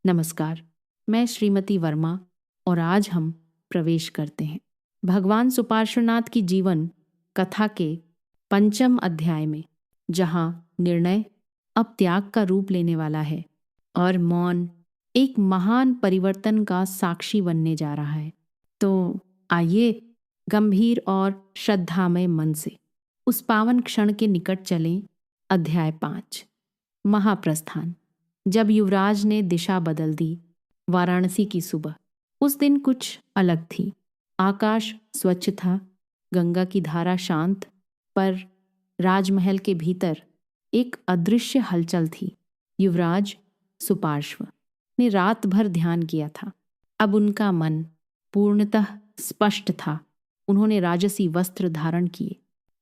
नमस्कार, मैं श्रीमती वर्मा और आज हम प्रवेश करते हैं भगवान सुपार्श्वनाथ की जीवन कथा के पंचम अध्याय में, जहां निर्णय अब त्याग का रूप लेने वाला है और मौन एक महान परिवर्तन का साक्षी बनने जा रहा है। तो आइए गंभीर और श्रद्धामय मन से उस पावन क्षण के निकट चलें। अध्याय 5, महाप्रस्थान। जब युवराज ने दिशा बदल दी, वाराणसी की सुबह उस दिन कुछ अलग थी। आकाश स्वच्छ था, गंगा की धारा शांत, पर राजमहल के भीतर एक अदृश्य हलचल थी। युवराज सुपार्श्व ने रात भर ध्यान किया था। अब उनका मन पूर्णतः स्पष्ट था। उन्होंने राजसी वस्त्र धारण किए,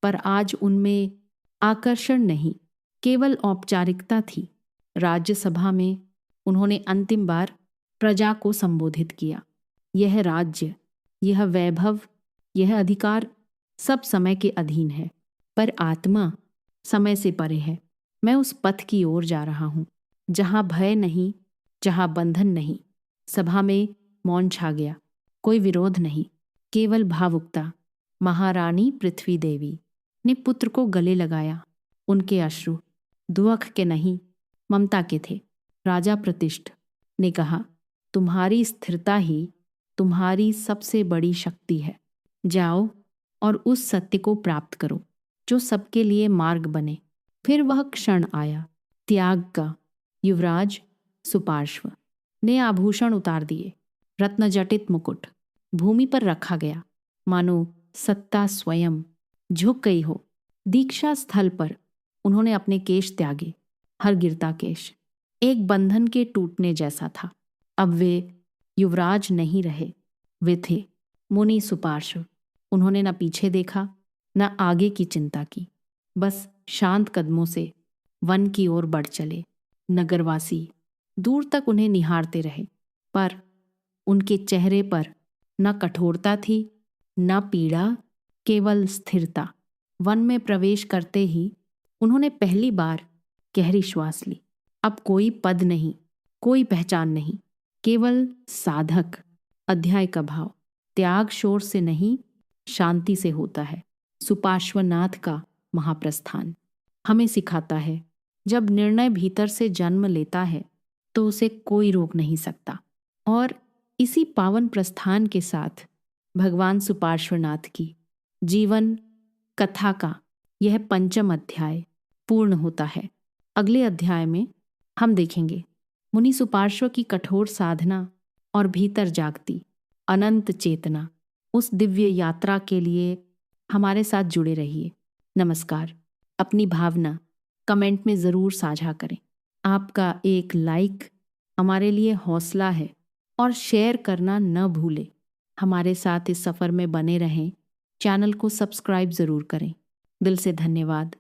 पर आज उनमें आकर्षण नहीं, केवल औपचारिकता थी। राज्यसभा में उन्होंने अंतिम बार प्रजा को संबोधित किया। यह राज्य, यह वैभव, यह अधिकार सब समय के अधीन है, पर आत्मा समय से परे है। मैं उस पथ की ओर जा रहा हूं जहां भय नहीं, जहां बंधन नहीं। सभा में मौन छा गया, कोई विरोध नहीं, केवल भावुकता। महारानी पृथ्वी देवी ने पुत्र को गले लगाया। उनके अश्रु दुख के नहीं, ममता के थे। राजा प्रतिष्ठ ने कहा, तुम्हारी स्थिरता ही तुम्हारी सबसे बड़ी शक्ति है। जाओ और उस सत्य को प्राप्त करो जो सबके लिए मार्ग बने। फिर वह क्षण आया, त्याग का। युवराज सुपार्श्व ने आभूषण उतार दिए। रत्नजटित मुकुट भूमि पर रखा गया, मानो सत्ता स्वयं झुक गई हो। दीक्षा स्थल पर उन्होंने अपने केश त्यागे। हर गिरता केश एक बंधन के टूटने जैसा था। अब वे युवराज नहीं रहे, वे थे मुनि सुपार्श्व। उन्होंने न पीछे देखा, न आगे की चिंता की, बस शांत कदमों से वन की ओर बढ़ चले। नगरवासी दूर तक उन्हें निहारते रहे, पर उनके चेहरे पर न कठोरता थी, न पीड़ा, केवल स्थिरता। वन में प्रवेश करते ही उन्होंने पहली बार गहरी श्वास ली। अब कोई पद नहीं, कोई पहचान नहीं, केवल साधक। अध्याय का भाव त्याग शोर से नहीं, शांति से होता है। सुपार्श्वनाथ का महाप्रस्थान हमें सिखाता है, जब निर्णय भीतर से जन्म लेता है तो उसे कोई रोक नहीं सकता। और इसी पावन प्रस्थान के साथ भगवान सुपार्श्वनाथ की जीवन कथा का यह पंचम अध्याय पूर्ण होता है। अगले अध्याय में हम देखेंगे मुनि सुपार्श्व की कठोर साधना और भीतर जागती अनंत चेतना। उस दिव्य यात्रा के लिए हमारे साथ जुड़े रहिए। नमस्कार। अपनी भावना कमेंट में ज़रूर साझा करें। आपका एक लाइक हमारे लिए हौसला है, और शेयर करना न भूलें। हमारे साथ इस सफ़र में बने रहें। चैनल को सब्सक्राइब ज़रूर करें। दिल से धन्यवाद।